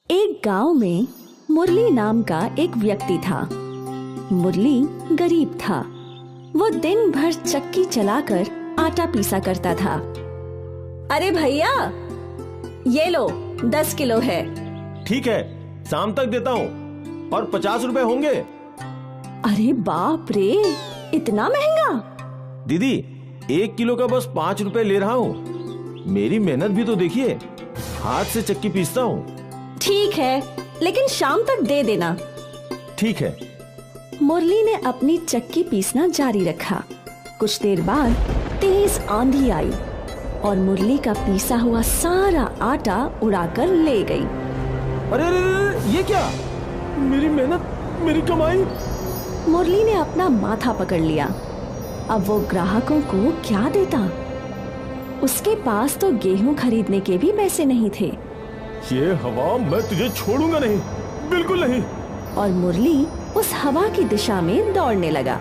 एक गांव में मुरली नाम का एक व्यक्ति था। मुरली गरीब था। वो दिन भर चक्की चलाकर आटा पीसा करता था। अरे भैया, ये लो 10 किलो है। ठीक है, शाम तक देता हूँ। और 50 रुपए होंगे। अरे बाप रे, इतना महंगा? दीदी, 1 किलो का बस 5 रुपए ले रहा हूँ। मेरी मेहनत भी तो देखिए, हाथ से चक्की पीसता हूँ। ठीक है, लेकिन शाम तक दे देना। ठीक है। मुरली ने अपनी चक्की पीसना जारी रखा। कुछ देर बाद तेज आंधी आई और मुरली का पीसा हुआ सारा आटा उड़ाकर ले गई। अरे अरे अरे, ये क्या? मेरी मेहनत, मेरी कमाई। मुरली ने अपना माथा पकड़ लिया। अब वो ग्राहकों को क्या देता? उसके पास तो गेहूं खरीदने के भी पैसे नहीं थे। ये हवा, मैं तुझे छोड़ूंगा नहीं, बिल्कुल नहीं। और मुरली उस हवा की दिशा में दौड़ने लगा।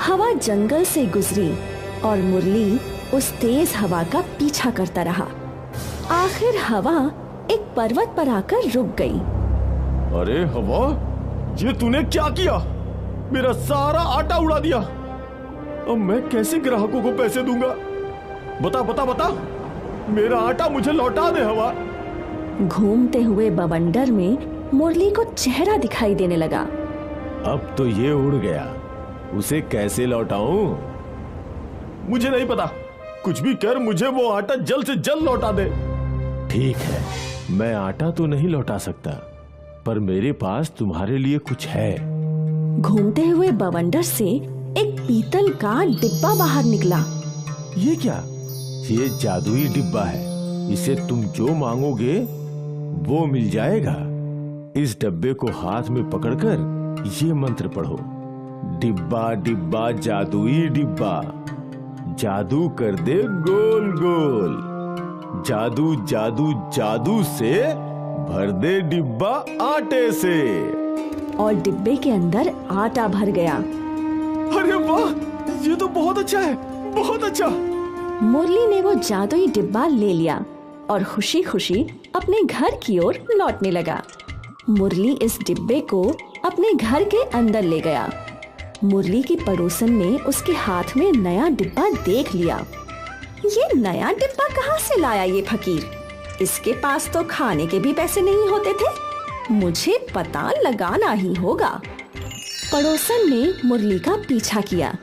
हवा जंगल से गुजरी और मुरली उस तेज हवा का पीछा करता रहा। आखिर हवा एक पर्वत पर आकर रुक गई। अरे हवा, ये तूने क्या किया? मेरा सारा आटा उड़ा दिया। अब मैं कैसे ग्राहकों को पैसे दूंगा? बता बता बता, मेरा आटा मुझे लौटा दे हवा। घूमते हुए बवंडर में मुरली को चेहरा दिखाई देने लगा। अब तो ये उड़ गया, उसे कैसे लौटाऊं? मुझे नहीं पता, कुछ भी कर, मुझे वो आटा जल्द से जल्द लौटा दे। ठीक है, मैं आटा तो नहीं लौटा सकता, पर मेरे पास तुम्हारे लिए कुछ है। घूमते हुए बवंडर से एक पीतल का डिब्बा बाहर निकला। ये क्या? ये जादुई डिब्बा है। इसे तुम जो मांगोगे वो मिल जाएगा। इस डब्बे को हाथ में पकड़कर ये मंत्र पढ़ो। डिब्बा डिब्बा जादुई डिब्बा, जादू कर दे गोल गोल। जादू जादू जादू से भर दे डिब्बा आटे से। और डिब्बे के अंदर आटा भर गया। अरे वाह, ये तो बहुत अच्छा है, बहुत अच्छा। मुरली ने वो जादुई डिब्बा ले लिया और खुशी खुशी अपने घर की ओर लौटने लगा। मुरली इस डिब्बे को अपने घर के अंदर ले गया। मुरली की पड़ोसन ने उसके हाथ में नया डिब्बा देख लिया। ये नया डिब्बा कहाँ से लाया ये फकीर? इसके पास तो खाने के भी पैसे नहीं होते थे। मुझे पता लगाना ही होगा। पड़ोसन ने मुरली का पीछा किया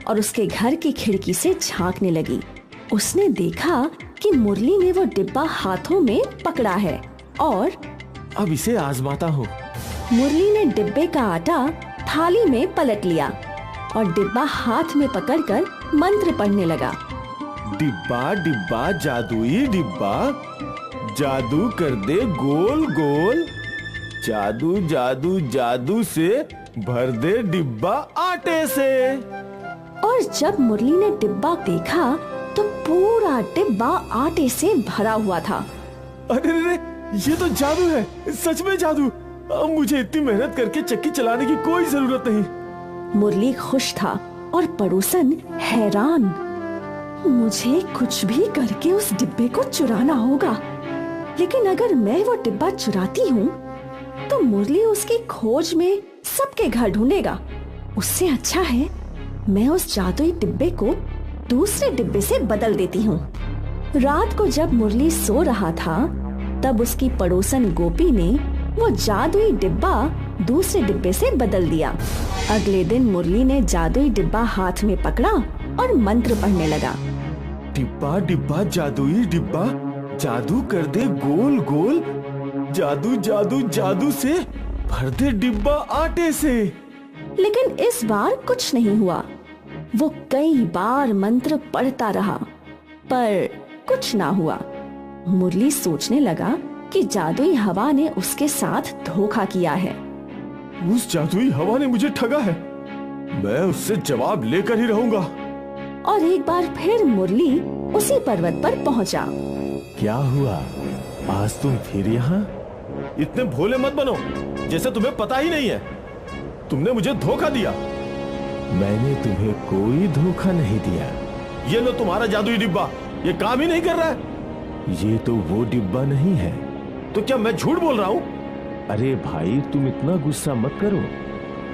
और उसके घर की खिड़की से झांकने लगी। उसने देखा कि मुरली ने वो डिब्बा हाथों में पकड़ा है और अब इसे आजमाता हूँ। मुरली ने डिब्बे का आटा थाली में पलट लिया और डिब्बा हाथ में पकड़कर मंत्र पढ़ने लगा। डिब्बा डिब्बा जादुई डिब्बा, जादू कर दे गोल गोल। जादू जादू जादू से भर दे डिब्बा आटे से। और जब मुरली ने डिब्बा देखा तो पूरा डिब्बा आटे से भरा हुआ था। अरे रे, ये तो जादू है, सच में जादू। अब मुझे इतनी मेहनत करके चक्की चलाने की कोई जरूरत नहीं। मुरली खुश था और पड़ोसन हैरान। मुझे कुछ भी करके उस डिब्बे को चुराना होगा, लेकिन अगर मैं वो डिब्बा चुराती हूँ तो मुरली उसकी खोज में सबके घर ढूंढेगा। उससे अच्छा है मैं उस जादुई डिब्बे को दूसरे डिब्बे से बदल देती हूँ। रात को जब मुरली सो रहा था तब उसकी पड़ोसन गोपी ने वो जादुई डिब्बा दूसरे डिब्बे से बदल दिया। अगले दिन मुरली ने जादुई डिब्बा हाथ में पकड़ा और मंत्र पढ़ने लगा। डिब्बा डिब्बा जादुई डिब्बा, जादू कर दे गोल गोल। जादू जादू जादू से भर दे डिब्बा आटे से। लेकिन इस बार कुछ नहीं हुआ। वो कई बार मंत्र पढ़ता रहा पर कुछ ना हुआ। मुरली सोचने लगा कि जादुई हवा ने उसके साथ धोखा किया है। उस जादुई हवा ने मुझे ठगा है। मैं उससे जवाब लेकर ही रहूंगा। और एक बार फिर मुरली उसी पर्वत पर पहुंचा। क्या हुआ? आज तुम फिर यहाँ? इतने भोले मत बनो जैसे तुम्हें पता ही नहीं है। तुमने मुझे धोखा दिया। मैंने तुम्हें कोई धोखा नहीं दिया। ये लो तुम्हारा जादुई डिब्बा, ये काम ही नहीं कर रहा है। ये तो वो डिब्बा नहीं है तो क्या मैं झूठ बोल रहा हूँ? अरे भाई तुम इतना गुस्सा मत करो,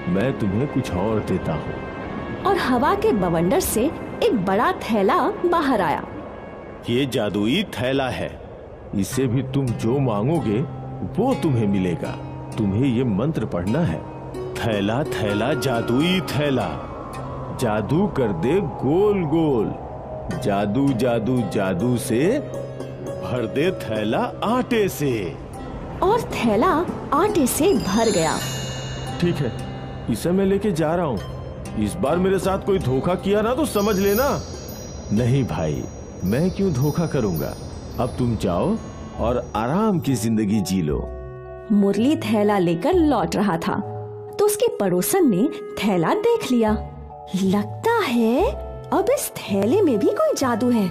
मैं तुम्हें कुछ और देता हूँ। और हवा के बवंडर से एक बड़ा थैला बाहर आया। ये जादुई थैला है, इससे भी तुम जो मांगोगे वो तुम्हें मिलेगा। तुम्हें ये मंत्र पढ़ना है, थैला थैला जादुई थैला, जादू कर दे गोल गोल, जादू जादू जादू से भर दे थैला आटे से। और थैला आटे से भर गया। ठीक है, इसे मैं लेके जा रहा हूँ। इस बार मेरे साथ कोई धोखा किया ना तो समझ लेना। नहीं भाई, मैं क्यों धोखा करूंगा। अब तुम जाओ और आराम की जिंदगी जी लो। मुरली थैला लेकर लौट रहा था तो उसके पड़ोसन ने थैला देख लिया। लगता है अब इस थैले में भी कोई जादू है,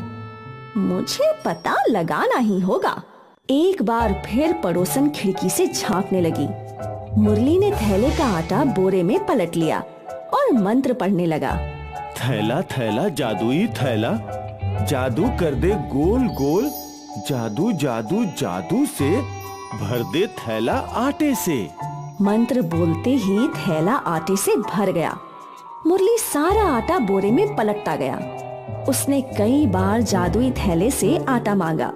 मुझे पता लगाना ही होगा। एक बार फिर पड़ोसन खिड़की से झांकने लगी। मुरली ने थैले का आटा बोरे में पलट लिया और मंत्र पढ़ने लगा। थैला थैला जादुई थैला, जादू कर दे गोल गोल, जादू जादू जादू से भर दे थैला आटे से। मंत्र बोलते ही थैला आटे से भर गया। मुरली सारा आटा बोरे में पलटता गया। उसने कई बार जादुई थैले से आटा मांगा।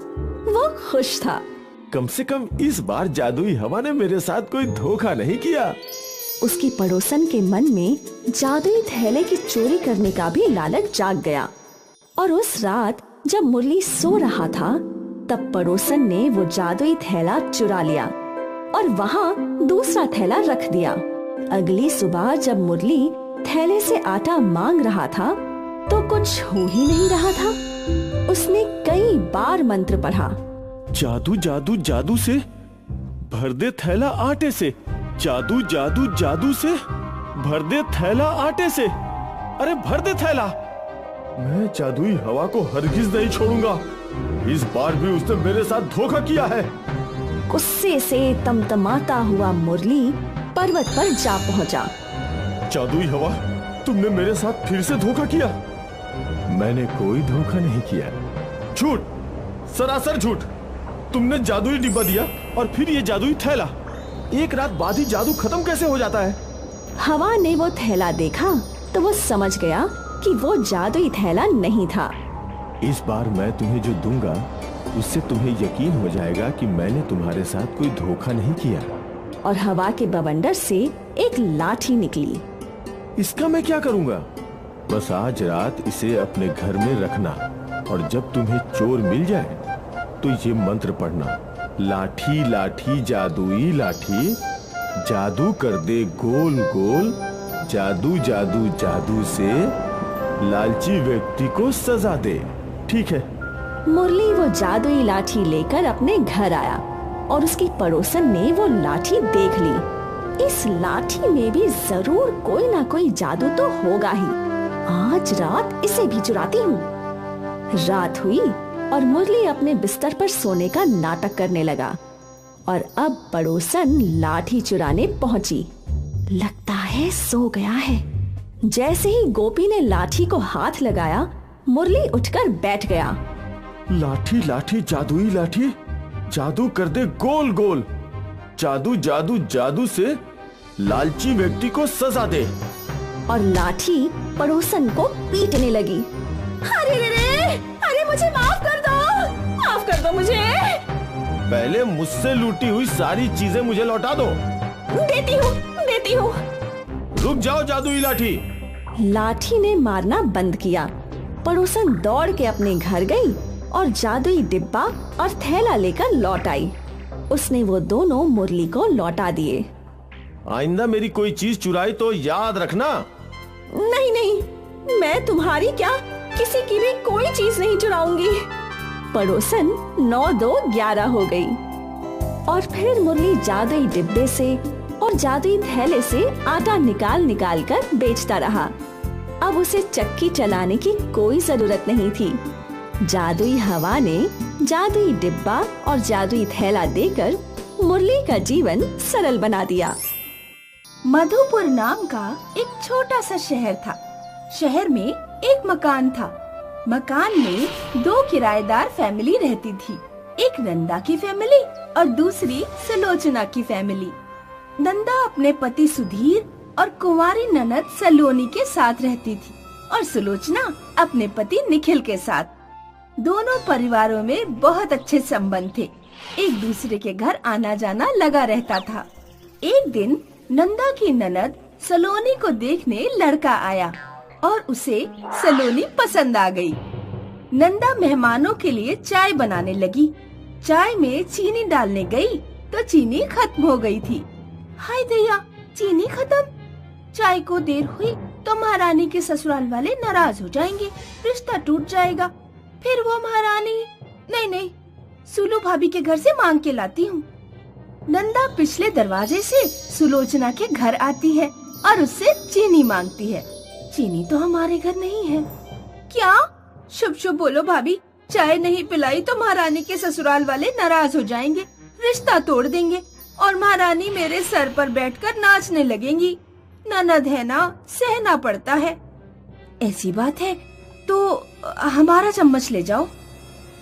वो खुश था। कम से कम इस बार जादुई हवा ने मेरे साथ कोई धोखा नहीं किया। उसकी पड़ोसन के मन में जादुई थैले की चोरी करने का भी लालच जाग गया। और उस रात जब मुरली सो रहा था तब पड़ोसन ने वो जादुई थैला चुरा लिया और वहाँ दूसरा थैला रख दिया। अगली सुबह जब मुरली थैले से आटा मांग रहा था तो कुछ हो ही नहीं रहा था। उसने कई बार मंत्र पढ़ा, जादू जादू जादू से भर दे थैला आटे से, जादू जादू जादू से भर दे थैला आटे से। अरे भर दे थैला। मैं जादुई हवा को हरगिज नहीं छोड़ूंगा। इस बार भी उसने मेरे साथ धोखा किया है। गुस्से से तमतमाता हुआ मुरली पर्वत पर जा पहुंचा। जादुई हवा, तुमने मेरे साथ फिर से धोखा किया। मैंने कोई धोखा नहीं किया। झूठ, सरासर झूठ। तुमने जादुई डिब्बा दिया और फिर ये जादुई थैला। एक रात बाद ही जादू खत्म कैसे हो जाता है? हवा ने वो थैला देखा तो वो समझ गया कि वो जादुई थैला नहीं था। इस बार मैं तुम्हें जो दूंगा उससे तुम्हें यकीन हो जाएगा कि मैंने तुम्हारे साथ कोई धोखा नहीं किया। और हवा के बवंडर से एक लाठी निकली। इसका मैं क्या करूंगा? बस आज रात इसे अपने घर में रखना और जब तुम्हें चोर मिल जाए तो ये मंत्र पढ़ना, लाठी लाठी जादुई लाठी, जादू कर दे गोल गोल, जादू जादू जादू से लालची व्यक्ति को सजा दे। ठीक है। मुरली वो जादुई लाठी लेकर अपने घर आया और उसकी पड़ोसन ने वो लाठी देख ली। इस लाठी में भी जरूर कोई ना कोई जादू तो होगा ही। आज रात इसे भी चुराती हूँ। रात हुई और मुरली अपने बिस्तर पर सोने का नाटक करने लगा और अब पड़ोसन लाठी चुराने पहुंची। लगता है सो गया है। जैसे ही गोपी ने लाठी को हाथ लगाया, मुरली उठकर बैठ गया। लाठी लाठी जादुई लाठी, जादू कर दे गोल गोल, जादू जादू जादू से लालची व्यक्ति को सजा दे। और लाठी पड़ोसन को पीटने लगी। अरे रे रे, अरे मुझे माफ कर दो मुझे। पहले मुझसे लूटी हुई सारी चीजें मुझे लौटा दो। देती हूँ। रुक जाओ जादुई लाठी। लाठी ने मारना बंद किया। पड़ोसन दौड़ के अपने घर गई और जादुई डिब्बा और थैला लेकर लौट आई। उसने वो दोनों मुरली को लौटा दिए। आइंदा मेरी कोई चीज चुराई तो याद रखना। नहीं, मैं तुम्हारी क्या किसी की भी कोई चीज नहीं चुराऊंगी। पड़ोसन 9-2-11 हो गई। और फिर मुरली जादुई डिब्बे से और जादुई थैले से आटा निकाल कर बेचता रहा। अब उसे चक्की चलाने की कोई जरूरत नहीं थी। जादुई हवा ने जादुई डिब्बा और जादुई थैला देकर मुरली का जीवन सरल बना दिया। मधुपुर नाम का एक छोटा सा शहर था। शहर में एक मकान था। मकान में 2 किराएदार फैमिली रहती थी। एक रंदा की फैमिली और दूसरी सुलोचना की फैमिली। नंदा अपने पति सुधीर और कुंवारी ननद सलोनी के साथ रहती थी और सुलोचना अपने पति निखिल के साथ। दोनों परिवारों में बहुत अच्छे संबंध थे, एक दूसरे के घर आना जाना लगा रहता था। एक दिन नंदा की ननद सलोनी को देखने लड़का आया और उसे सलोनी पसंद आ गई। नंदा मेहमानों के लिए चाय बनाने लगी। चाय में चीनी डालने गई तो चीनी खत्म हो गई थी। हाय दैया, चीनी खत्म। चाय को देर हुई तो महारानी के ससुराल वाले नाराज हो जाएंगे, रिश्ता टूट जाएगा। फिर वो महारानी, नहीं, सुलो भाभी के घर से मांग के लाती हूँ। नंदा पिछले दरवाजे से सुलोचना के घर आती है और उससे चीनी मांगती है। चीनी तो हमारे घर नहीं है। क्या? शुभ शुभ बोलो भाभी, चाय नहीं पिलाई तो महारानी के ससुराल वाले नाराज हो जाएंगे, रिश्ता तोड़ देंगे और महारानी मेरे सर पर बैठकर नाचने लगेंगी। ननद है ना, सहना पड़ता है। ऐसी बात है तो हमारा चम्मच ले जाओ।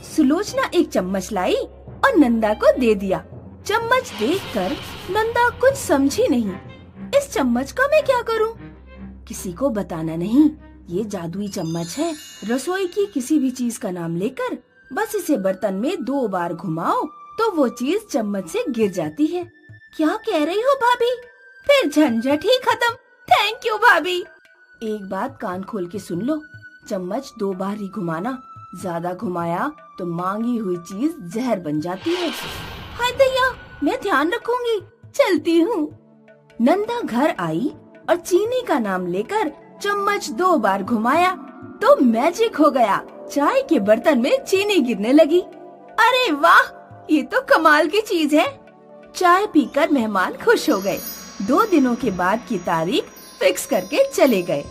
सुलोचना एक चम्मच लाई और नंदा को दे दिया। चम्मच देखकर नंदा कुछ समझी नहीं। इस चम्मच का मैं क्या करूं? किसी को बताना नहीं, ये जादुई चम्मच है। रसोई की किसी भी चीज का नाम लेकर बस इसे बर्तन में 2 बार घुमाओ तो वो चीज चम्मच से गिर जाती है। क्या कह रही हो भाभी? फिर झंझट ही खत्म। थैंक यू भाभी। एक बात कान खोल के सुन लो, चम्मच 2 बार ही घुमाना, ज्यादा घुमाया तो मांगी हुई चीज जहर बन जाती है। हाय दैया, मैं ध्यान रखूंगी, चलती हूँ। नंदा घर आई और चीनी का नाम लेकर चम्मच 2 बार घुमाया तो मैजिक हो गया। चाय के बर्तन में चीनी गिरने लगी। अरे वाह, ये तो कमाल की चीज है। चाय पीकर मेहमान खुश हो गए। 2 दिनों के बाद की तारीख फिक्स करके चले गए।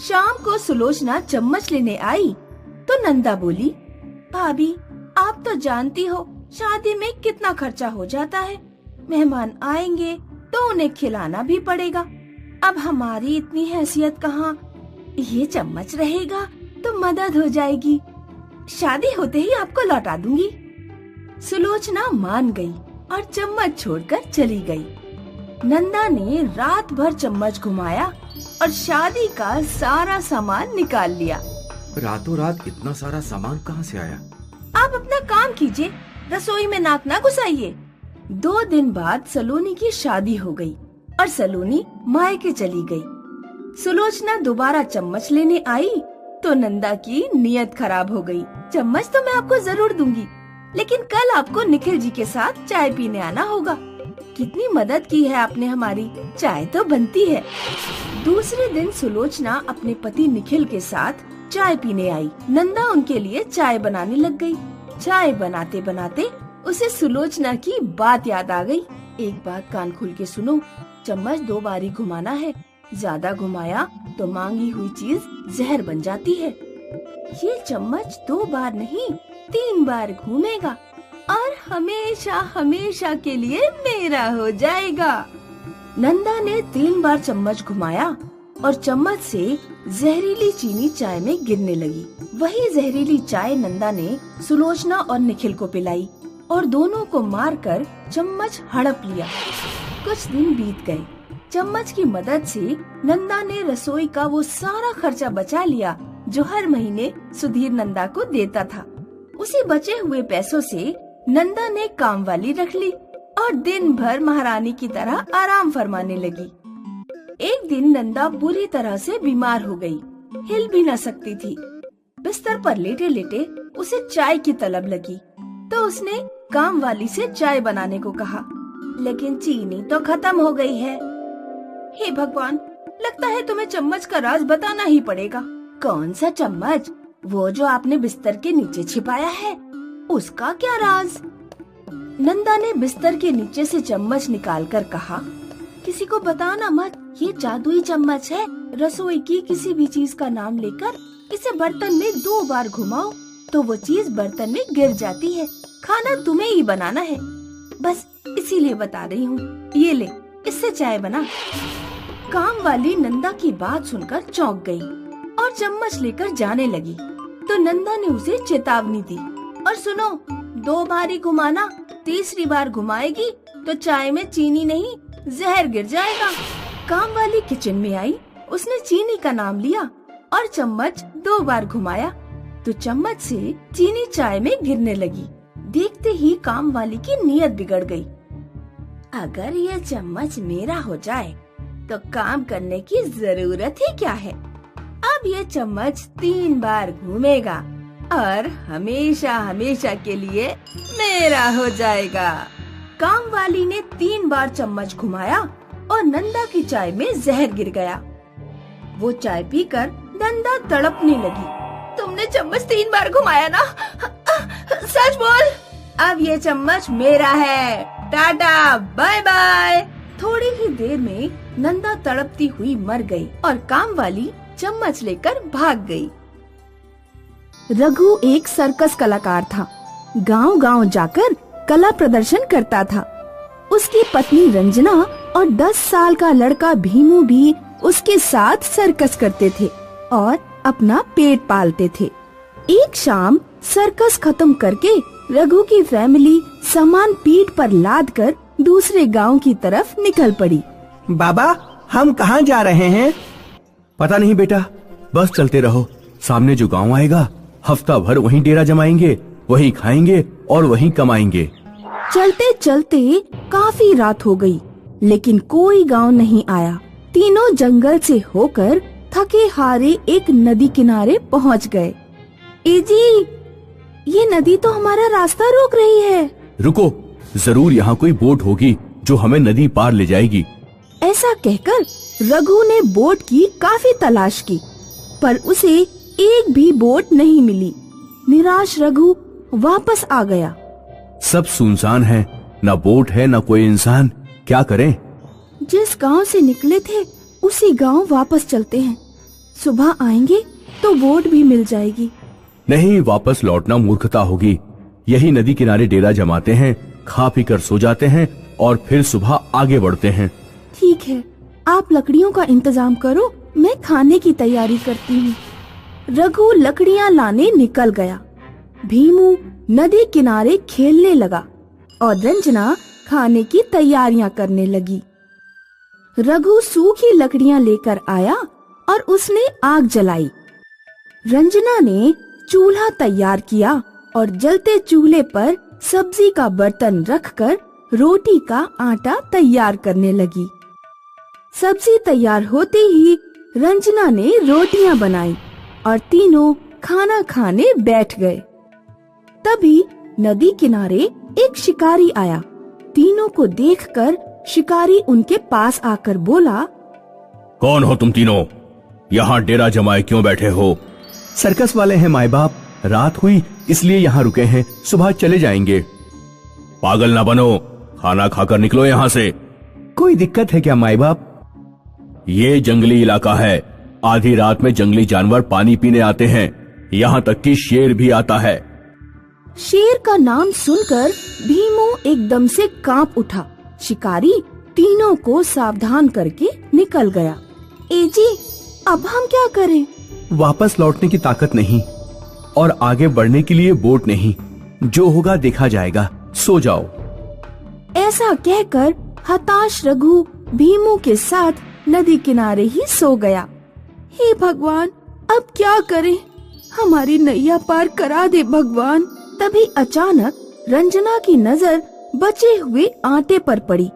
शाम को सुलोचना चम्मच लेने आई तो नंदा बोली, भाभी आप तो जानती हो शादी में कितना खर्चा हो जाता है। मेहमान आएंगे तो उन्हें खिलाना भी पड़ेगा। अब हमारी इतनी हैसियत कहाँ, ये चम्मच रहेगा तो मदद हो जाएगी। शादी होते ही आपको लौटा दूंगी। सुलोचना मान गई और चम्मच छोड़कर चली गई। नंदा ने रात भर चम्मच घुमाया और शादी का सारा सामान निकाल लिया। रातों रात इतना सारा सामान कहाँ से आया? आप अपना काम कीजिए, रसोई में नाक ना घुसाइए। 2 दिन बाद सलोनी की शादी हो गई और सलोनी मायके चली गई। सुलोचना दोबारा चम्मच लेने आई तो नंदा की नीयत खराब हो गई। चम्मच तो मैं आपको जरूर दूंगी, लेकिन कल आपको निखिल जी के साथ चाय पीने आना होगा। कितनी मदद की है आपने हमारी, चाय तो बनती है। दूसरे दिन सुलोचना अपने पति निखिल के साथ चाय पीने आई। नंदा उनके लिए चाय बनाने लग गई। चाय बनाते बनाते उसे सुलोचना की बात याद आ गई। एक बात कान खोल के सुनो, चम्मच 2 बार ही घुमाना है, ज्यादा घुमाया तो मांगी हुई चीज जहर बन जाती है। ये चम्मच 2 बार नहीं 3 बार घूमेगा और हमेशा हमेशा के लिए मेरा हो जाएगा। नंदा ने 3 बार चम्मच घुमाया और चम्मच से जहरीली चीनी चाय में गिरने लगी। वही जहरीली चाय नंदा ने सुलोचना और निखिल को पिलाई और दोनों को मारकर चम्मच हड़प लिया। कुछ दिन बीत गए। चम्मच की मदद से नंदा ने रसोई का वो सारा खर्चा बचा लिया जो हर महीने सुधीर नंदा को देता था। उसी बचे हुए पैसों से नंदा ने काम वाली रख ली और दिन भर महारानी की तरह आराम फरमाने लगी। एक दिन नंदा बुरी तरह से बीमार हो गई, हिल भी न सकती थी। बिस्तर पर लेटे लेटे उसे चाय की तलब लगी तो उसने काम वाली से चाय बनाने को कहा, लेकिन चीनी तो खत्म हो गई है। हे भगवान, लगता है तुम्हें चम्मच का राज बताना ही पड़ेगा। कौन सा चम्मच? वो जो आपने बिस्तर के नीचे छिपाया है, उसका क्या राज? नंदा ने बिस्तर के नीचे से चम्मच निकालकर कहा, किसी को बताना मत, ये जादुई चम्मच है। रसोई की किसी भी चीज का नाम लेकर इसे बर्तन में 2 बार घुमाओ तो वो चीज बर्तन में गिर जाती है। खाना तुम्हें ही बनाना है, बस इसीलिए बता रही हूँ। ये ले, इससे चाय बना। काम वाली नंदा की बात सुनकर चौंक गई और चम्मच लेकर जाने लगी तो नंदा ने उसे चेतावनी दी, और सुनो, 2 बार ही घुमाना, तीसरी बार घुमाएगी तो चाय में चीनी नहीं जहर गिर जाएगा। काम वाली किचन में आई, उसने चीनी का नाम लिया और चम्मच 2 बार घुमाया तो चम्मच से चीनी चाय में गिरने लगी। देखते ही काम वाली की नीयत बिगड़ गई। अगर ये चम्मच मेरा हो जाए तो काम करने की जरूरत ही क्या है। अब ये चम्मच 3 बार घूमेगा और हमेशा हमेशा के लिए मेरा हो जाएगा। काम वाली ने 3 बार चम्मच घुमाया और नंदा की चाय में जहर गिर गया। वो चाय पीकर नंदा तड़पने लगी। तुमने चम्मच 3 बार घुमाया ना? सच बोल। अब ये चम्मच मेरा है। Ta-ta bye bye. थोड़ी ही देर में नंदा तड़पती हुई मर गई और काम वाली चम्मच लेकर भाग गई। रघु एक सर्कस कलाकार था। गांव-गांव जाकर कला प्रदर्शन करता था। उसकी पत्नी रंजना और 10 साल का लड़का भीमू भी उसके साथ सर्कस करते थे और अपना पेट पालते थे। एक शाम सर्कस खत्म करके रघु की फैमिली सामान पीठ पर लाद कर दूसरे गांव की तरफ निकल पड़ी। बाबा, हम कहाँ जा रहे हैं? पता नहीं बेटा, बस चलते रहो। सामने जो गांव आएगा हफ्ता भर वहीं डेरा जमाएंगे, वहीं खाएंगे और वहीं कमाएंगे। चलते चलते काफी रात हो गई, लेकिन कोई गांव नहीं आया। तीनों जंगल से होकर थके हारे एक नदी किनारे पहुंच गए। ए जी, ये नदी तो हमारा रास्ता रोक रही है। रुको, जरूर यहाँ कोई बोट होगी जो हमें नदी पार ले जाएगी। ऐसा कहकर रघु ने बोट की काफी तलाश की, पर उसे एक भी बोट नहीं मिली। निराश रघु वापस आ गया। सब सुनसान है, न बोट है न कोई इंसान। क्या करें? जिस गांव से निकले थे उसी गांव वापस चलते हैं। सुबह आएंगे तो बोट भी मिल जाएगी। नहीं, वापस लौटना मूर्खता होगी। यही नदी किनारे डेरा जमाते हैं, खा पी कर सो जाते हैं और फिर सुबह आगे बढ़ते हैं। ठीक है, आप लकड़ियों का इंतजाम करो, मैं खाने की तैयारी करती हूँ। रघु लकड़ियाँ लाने निकल गया। भीमू नदी किनारे खेलने लगा और रंजना खाने की तैयारियां करने लगी। रघु सूखी लकड़ियां लेकर आया और उसने आग जलाई। रंजना ने चूल्हा तैयार किया और जलते चूल्हे पर सब्जी का बर्तन रखकर रोटी का आटा तैयार करने लगी। सब्जी तैयार होते ही रंजना ने रोटियां बनाई और तीनों खाना खाने बैठ गए। तभी नदी किनारे एक शिकारी आया। तीनों को देखकर शिकारी उनके पास आकर बोला, कौन हो तुम तीनों? यहाँ डेरा जमाए क्यों बैठे हो? सर्कस वाले हैं माए बाप। रात हुई इसलिए यहाँ रुके हैं, सुबह चले जाएंगे। पागल ना बनो, खाना खाकर निकलो यहाँ से। कोई दिक्कत है क्या माए बाप? ये जंगली इलाका है, आधी रात में जंगली जानवर पानी पीने आते हैं, यहाँ तक कि शेर भी आता है। शेर का नाम सुनकर भीमू एकदम से कांप उठा। शिकारी तीनों को सावधान करके निकल गया। ए जी, अब हम क्या करें? वापस लौटने की ताकत नहीं और आगे बढ़ने के लिए बोट नहीं। जो होगा देखा जाएगा, सो जाओ। ऐसा कहकर हताश रघु भीमू के साथ नदी किनारे ही सो गया। हे भगवान, अब क्या करें? हमारी नैया पार करा दे भगवान। तभी अचानक रंजना की नजर बचे हुए आटे पर पड़ी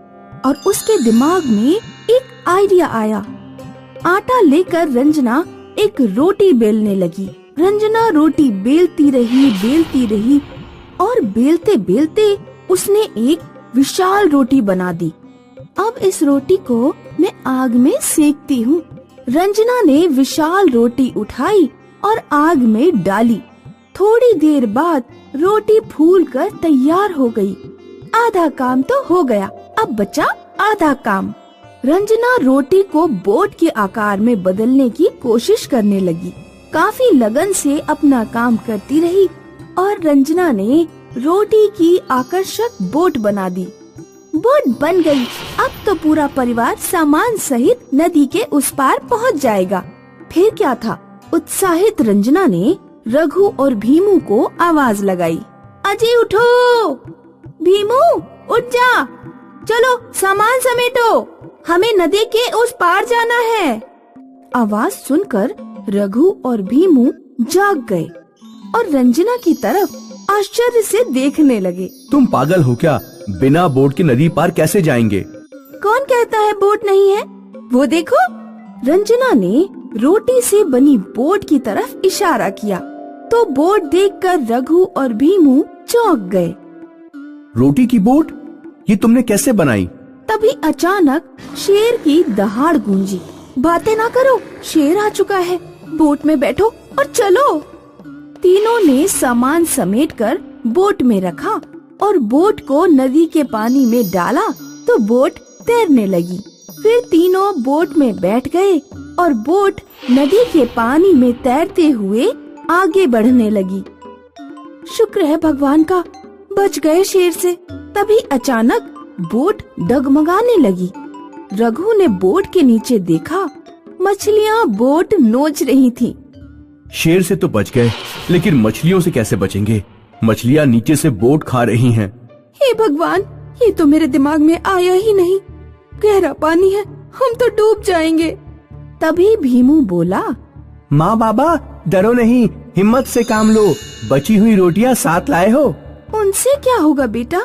और उसके दिमाग में एक आइडिया आया। आटा लेकर रंजना एक रोटी बेलने लगी। रंजना रोटी बेलती रही और बेलते बेलते उसने एक विशाल रोटी बना दी। अब इस रोटी को मैं आग में सेकती हूँ। रंजना ने विशाल रोटी उठाई और आग में डाली। थोड़ी देर बाद रोटी फूलकर तैयार हो गई। आधा काम तो हो गया, अब बचा आधा काम। रंजना रोटी को बोट के आकार में बदलने की कोशिश करने लगी। काफी लगन से अपना काम करती रही और रंजना ने रोटी की आकर्षक बोट बना दी। बोट बन गई। अब तो पूरा परिवार सामान सहित नदी के उस पार पहुंच जाएगा। फिर क्या था? उत्साहित रंजना ने रघु और भीमू को आवाज लगाई, अजय उठो, भीमू उठ जा, चलो सामान समेटो, हमें नदी के उस पार जाना है। आवाज सुनकर रघु और भीमू जाग गए और रंजना की तरफ आश्चर्य से देखने लगे। तुम पागल हो क्या? बिना बोट के नदी पार कैसे जाएंगे? कौन कहता है बोट नहीं है? वो देखो। रंजना ने रोटी से बनी बोट की तरफ इशारा किया तो बोट देखकर रघु और भीमू चौंक गए। रोटी की बोट? ये तुमने कैसे बनाई? तभी अचानक शेर की दहाड़ गूंजी। बातें ना करो, शेर आ चुका है, बोट में बैठो और चलो। तीनों ने सामान समेटकर बोट में रखा और बोट को नदी के पानी में डाला तो बोट तैरने लगी। फिर तीनों बोट में बैठ गए और बोट नदी के पानी में तैरते हुए आगे बढ़ने लगी। शुक्र है भगवान का, बच गए शेर से। तभी अचानक बोट डगमगाने लगी। रघु ने बोट के नीचे देखा, मछलियाँ बोट नोच रही थीं। शेर से तो बच गए, लेकिन मछलियों से कैसे बचेंगे? मछलियाँ नीचे से बोट खा रही हैं। हे भगवान, ये तो मेरे दिमाग में आया ही नहीं। गहरा पानी है, हम तो डूब जाएंगे। तभी भीमू बोला, माँ बाबा डरो नहीं, हिम्मत से काम लो, बची हुई रोटियाँ साथ लाए हो। उनसे क्या होगा बेटा?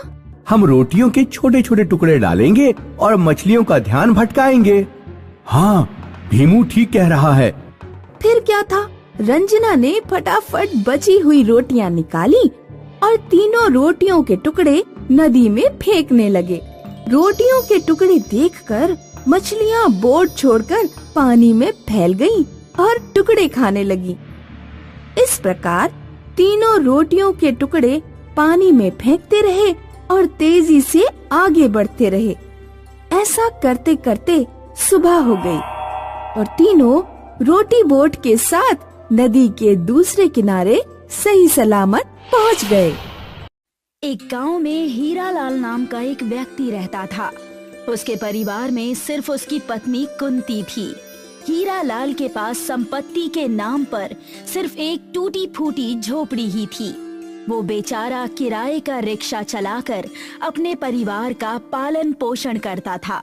हम रोटियों के छोटे छोटे टुकड़े डालेंगे और मछलियों का ध्यान भटकाएंगे। हाँ, भीमू ठीक कह रहा है। फिर क्या था, रंजना ने फटाफट बची हुई रोटियां निकाली और तीनों रोटियों के टुकड़े नदी में फेंकने लगे। रोटियों के टुकड़े देखकर मछलियां बोट छोड़कर पानी में फैल गईं और टुकड़े खाने लगी। इस प्रकार तीनों रोटियों के टुकड़े पानी में फेंकते रहे और तेजी से आगे बढ़ते रहे। ऐसा करते करते सुबह हो गई और तीनों रोटी बोट के साथ नदी के दूसरे किनारे सही सलामत पहुंच गए। एक गांव में हीरालाल नाम का एक व्यक्ति रहता था। उसके परिवार में सिर्फ उसकी पत्नी कुंती थी। हीरालाल के पास संपत्ति के नाम पर सिर्फ एक टूटी फूटी झोपड़ी ही थी। वो बेचारा किराए का रिक्शा चलाकर अपने परिवार का पालन पोषण करता था।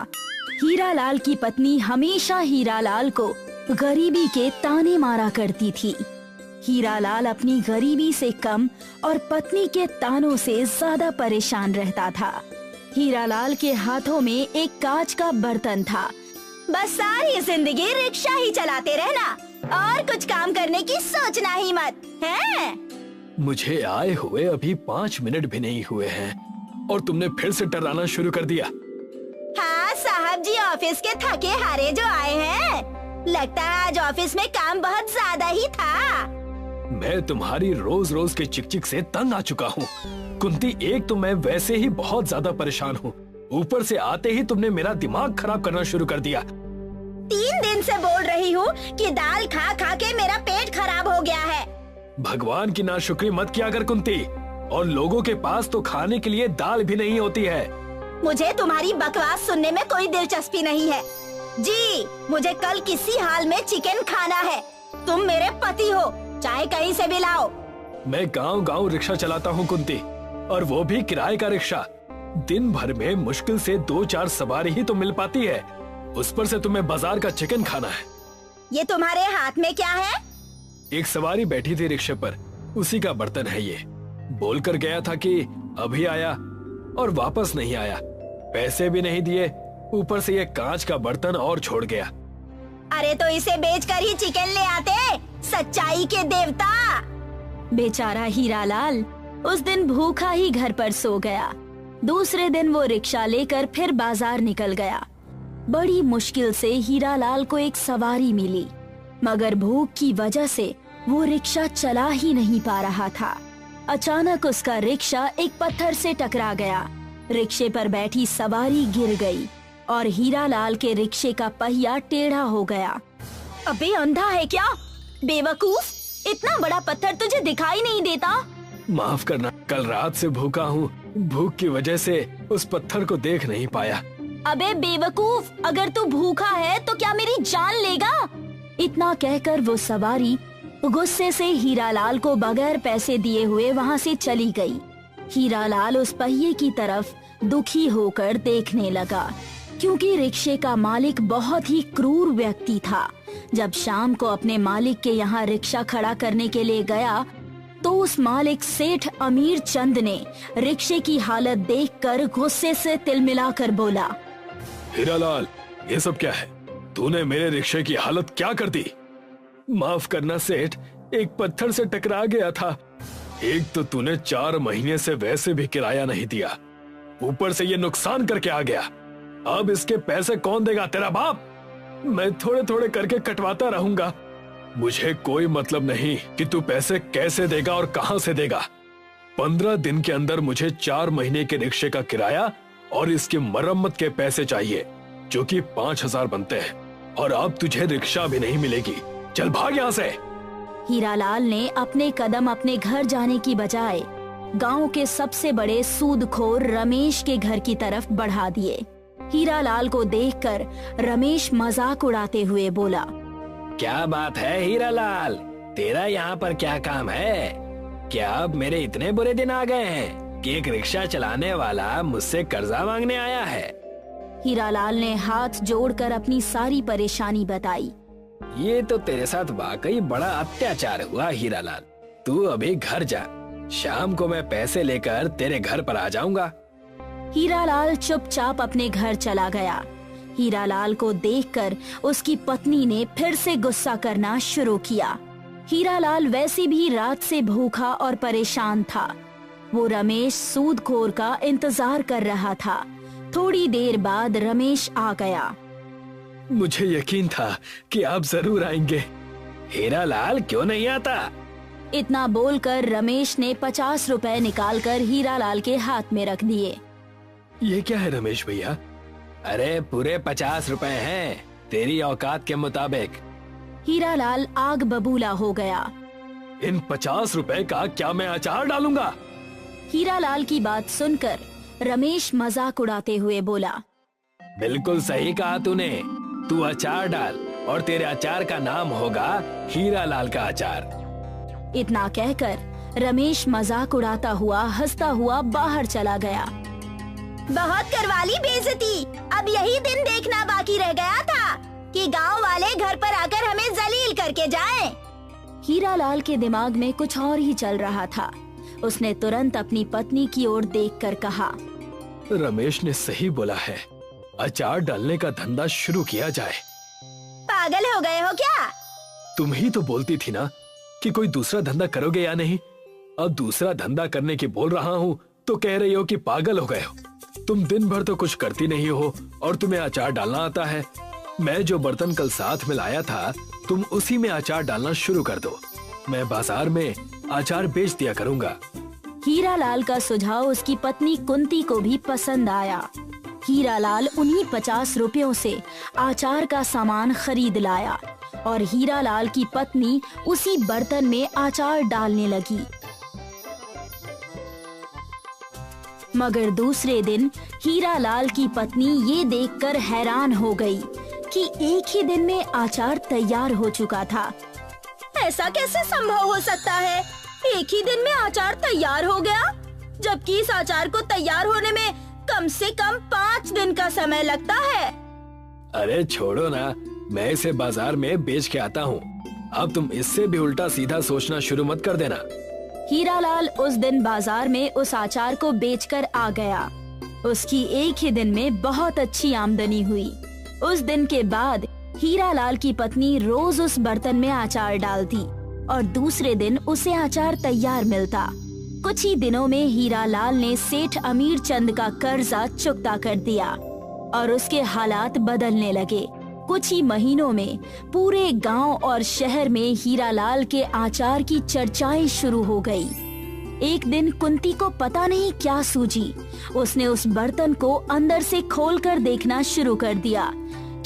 हीरालाल की पत्नी हमेशा हीरालाल को गरीबी के ताने मारा करती थी। हीरालाल अपनी गरीबी से कम और पत्नी के तानों से ज्यादा परेशान रहता था। हीरालाल के हाथों में एक कांच का बर्तन था। बस सारी जिंदगी रिक्शा ही चलाते रहना और कुछ काम करने की सोचना ही मत, है? मुझे आए हुए अभी 5 मिनट भी नहीं हुए हैं और तुमने फिर से डराना शुरू कर दिया। हाँ साहब जी, ऑफिस के थके हारे जो आए हैं। लगता है आज ऑफिस में काम बहुत ज्यादा ही था। मैं तुम्हारी रोज रोज के चिकचिक से तंग आ चुका हूँ। कुंती, एक तो मैं वैसे ही बहुत ज्यादा परेशान हूँ, ऊपर से आते ही तुमने मेरा दिमाग खराब करना शुरू कर दिया। 3 दिन से बोल रही हूँ कि दाल खा खा के मेरा पेट खराब हो गया है। भगवान की नाशुक्री मत किया कर कुंती, और लोगों के पास तो खाने के लिए दाल भी नहीं होती है। मुझे तुम्हारी बकवास सुनने में कोई दिलचस्पी नहीं है जी। मुझे कल किसी हाल में चिकन खाना है। तुम मेरे पति हो, चाहे कहीं से भी लाओ। मैं गांव-गांव रिक्शा चलाता हूँ कुंती, और वो भी किराए का रिक्शा। दिन भर में मुश्किल से 2-4 सवारी ही तो मिल पाती है, उस पर से तुम्हें बाजार का चिकन खाना है। ये तुम्हारे हाथ में क्या है? एक सवारी बैठी थी रिक्शे पर, उसी का बर्तन है ये। बोलकर गया था कि अभी आया और वापस नहीं आया। पैसे भी नहीं दिए, ऊपर से ये कांच का बर्तन और छोड़ गया। अरे तो इसे बेचकर ही चिकन ले आते, सच्चाई के देवता। बेचारा हीरालाल उस दिन भूखा ही घर पर सो गया। दूसरे दिन वो रिक्शा लेकर फिर बाजार निकल गया। बड़ी मुश्किल से हीरालाल को एक सवारी मिली, मगर भूख की वजह से वो रिक्शा चला ही नहीं पा रहा था। अचानक उसका रिक्शा एक पत्थर से टकरा गया। रिक्शे पर बैठी सवारी गिर गई और हीरालाल के रिक्शे का पहिया टेढ़ा हो गया। अबे अंधा है क्या बेवकूफ, इतना बड़ा पत्थर तुझे दिखाई नहीं देता? माफ करना, कल रात से भूखा हूँ, भूख की वजह से उस पत्थर को देख नहीं पाया। अबे बेवकूफ, अगर तू भूखा है तो क्या मेरी जान लेगा? इतना कहकर वो सवारी गुस्से से हीरालाल को बगैर पैसे दिए हुए वहाँ से चली गई। हीरालाल उस पहिए की तरफ दुखी होकर देखने लगा, क्योंकि रिक्शे का मालिक बहुत ही क्रूर व्यक्ति था। जब शाम को अपने मालिक के यहाँ रिक्शा खड़ा करने के लिए गया तो उस मालिक सेठ अमीर चंद ने रिक्शे की हालत देखकर गुस्से से तिलमिलाकर बोला, हीरालाल, ये सब क्या है? तूने मेरे रिक्शे की हालत क्या कर दी? माफ करना सेठ, एक पत्थर से टकरा गया था। एक तो तूने 4 महीने से वैसे भी किराया नहीं दिया, ऊपर से ये नुकसान करके आ गया। अब इसके पैसे कौन देगा? तेरा बाप? मैं थोड़े थोड़े करके कटवाता रहूंगा। मुझे कोई मतलब नहीं कि तू पैसे कैसे देगा और कहां से देगा। 15 दिन के अंदर मुझे 4 महीने के रिक्शे का किराया और इसकी मरम्मत के पैसे चाहिए, जो कि 5000 बनते हैं। और अब तुझे रिक्शा भी नहीं मिलेगी। चल भाग यहाँ से। हीरालाल ने अपने कदम अपने घर जाने की बजाय गांव के सबसे बड़े सूदखोर रमेश के घर की तरफ बढ़ा दिए। हीरालाल को देखकर रमेश मजाक उड़ाते हुए बोला, क्या बात है हीरालाल, तेरा यहाँ पर क्या काम है? क्या अब मेरे इतने बुरे दिन आ गए हैं कि एक रिक्शा चलाने वाला मुझसे कर्जा मांगने आया है? हीरालाल ने हाथ जोड़कर अपनी सारी परेशानी बताई। ये तो तेरे साथ वाकई बड़ा अत्याचार हुआ हीरालाल। तू अभी घर जा, शाम को मैं पैसे लेकर तेरे घर पर आ जाऊंगा। हीरालाल चुपचाप अपने घर चला गया। हीरालाल को देखकर उसकी पत्नी ने फिर से गुस्सा करना शुरू किया। हीरालाल वैसे भी रात से भूखा और परेशान था। वो रमेश सूदखोर का इंतजार कर रहा था। थोड़ी देर बाद रमेश आ गया। मुझे यकीन था कि आप जरूर आएंगे। हीरालाल क्यों नहीं आता? इतना बोलकर रमेश ने 50 रुपए निकालकर हीरालाल के हाथ में रख दिए। ये क्या है रमेश भैया? अरे पूरे 50 रुपए हैं, तेरी औकात के मुताबिक। हीरालाल आग बबूला हो गया। इन 50 रुपए का क्या मैं अचार डालूंगा? हीरालाल की बात सुनकर रमेश मजाक उड़ाते हुए बोला, बिल्कुल सही कहा तूने। तू अचार डाल और तेरे अचार का नाम होगा हीरालाल का अचार। इतना कहकर रमेश मजाक उड़ाता हुआ हंसता हुआ बाहर चला गया। बहुत करवा ली बेइज्जती। अब यही दिन देखना बाकी रह गया था कि गांव वाले घर पर आकर हमें जलील करके जाएं। हीरालाल के दिमाग में कुछ और ही चल रहा था। उसने तुरंत अपनी पत्नी की ओर देखकर कहा, रमेश ने सही बोला है, अचार डालने का धंधा शुरू किया जाए। पागल हो गए हो क्या? तुम ही तो बोलती थी ना कि कोई दूसरा धंधा करोगे या नहीं। अब दूसरा धंधा करने की बोल रहा हूँ तो कह रही हो कि पागल हो गए हो। तुम दिन भर तो कुछ करती नहीं हो और तुम्हें अचार डालना आता है। मैं जो बर्तन कल साथ में लाया था, तुम उसी में अचार डालना शुरू कर दो। मैं बाजार में अचार बेच दिया करूँगा। हीरालाल का सुझाव उसकी पत्नी कुंती को भी पसंद आया। हीरालाल उन्हीं 50 रुपयों से अचार का सामान खरीद लाया और हीरालाल की पत्नी उसी बर्तन में अचार डालने लगी। मगर दूसरे दिन हीरालाल की पत्नी ये देखकर हैरान हो गई कि एक ही दिन में अचार तैयार हो चुका था। ऐसा कैसे संभव हो सकता है? एक ही दिन में अचार तैयार हो गया, जबकि इस अचार को तैयार होने में कम से कम 5 दिन का समय लगता है। अरे छोड़ो ना, मैं इसे बाजार में बेच के आता हूँ। अब तुम इससे भी उल्टा सीधा सोचना शुरू मत कर देना। हीरालाल उस दिन बाजार में उस अचार को बेचकर आ गया। उसकी एक ही दिन में बहुत अच्छी आमदनी हुई। उस दिन के बाद हीरालाल की पत्नी रोज उस बर्तन में अचार डालती और दूसरे दिन उसे अचार तैयार मिलता। कुछ ही दिनों में हीरालाल ने सेठ अमीर चंद का कर्जा चुकता कर दिया और उसके हालात बदलने लगे। कुछ ही महीनों में पूरे गांव और शहर में हीरालाल के अचार की चर्चाएं शुरू हो गई। एक दिन कुंती को पता नहीं क्या सूझी। उसने उस बर्तन को अंदर से खोलकर देखना शुरू कर दिया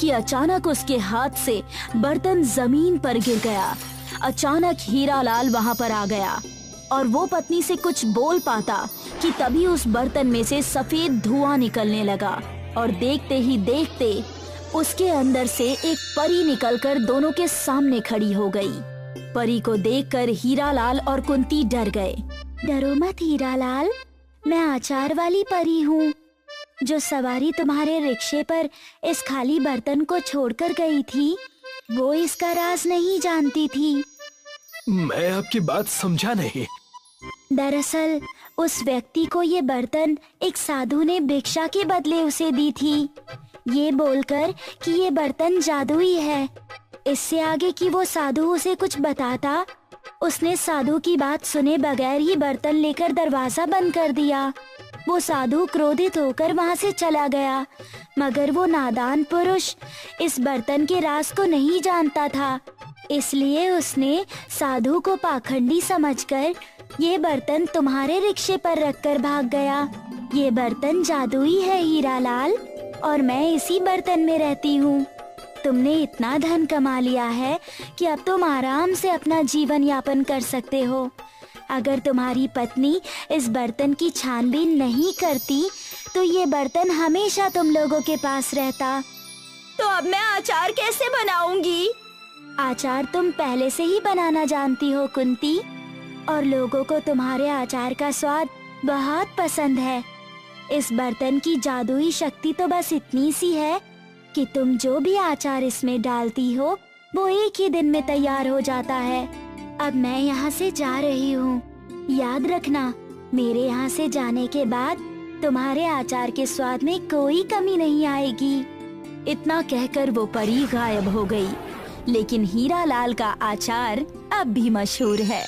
कि अचानक उसके हाथ से बर्तन जमीन पर गिर गया। अचानक हीरालाल वहां पर आ गया और वो पत्नी से कुछ बोल पाता कि तभी उस बर्तन में से सफेद धुआं निकलने लगा और देखते ही देखते उसके अंदर से एक परी निकलकर दोनों के सामने खड़ी हो गई। परी को देखकर हीरालाल और कुंती डर गए। डरो मत हीरालाल, मैं आचार वाली परी हूँ जो सवारी तुम्हारे रिक्शे पर इस खाली बर्तन को छोड़कर गई थी। वो इसका राज नहीं जानती थी। मैं आपकी बात समझा नहीं। दरअसल उस व्यक्ति को ये बर्तन एक साधु ने भिक्षा के बदले उसे दी थी, ये बोलकर कि ये बर्तन जादुई है। इससे आगे कि वो साधु उसे कुछ बताता, उसने साधु की बात सुने बगैर ही बर्तन लेकर दरवाजा बंद कर दिया। वो साधु क्रोधित होकर वहाँ से चला गया, मगर वो नादान पुरुष इस बर्तन के राज को नहीं जानता था। इसलिए उसने साधु को पाखंडी समझकर ये बर्तन तुम्हारे रिक्शे पर रखकर भाग गया। ये बर्तन जादुई है हीरालाल, और मैं इसी बर्तन में रहती हूँ। तुमने इतना धन कमा लिया है कि अब तुम आराम से अपना जीवन यापन कर सकते हो। अगर तुम्हारी पत्नी इस बर्तन की छानबीन नहीं करती तो ये बर्तन हमेशा तुम लोगों के पास रहता। तो अब मैं अचार कैसे बनाऊंगी? अचार तुम पहले से ही बनाना जानती हो कुंती, और लोगों को तुम्हारे अचार का स्वाद बहुत पसंद है। इस बर्तन की जादुई शक्ति तो बस इतनी सी है कि तुम जो भी अचार इसमें डालती हो वो एक ही दिन में तैयार हो जाता है। अब मैं यहाँ से जा रही हूँ। याद रखना, मेरे यहाँ से जाने के बाद तुम्हारे अचार के स्वाद में कोई कमी नहीं आएगी। इतना कहकर वो परी गायब हो गई। लेकिन हीरालाल का अचार अब भी मशहूर है।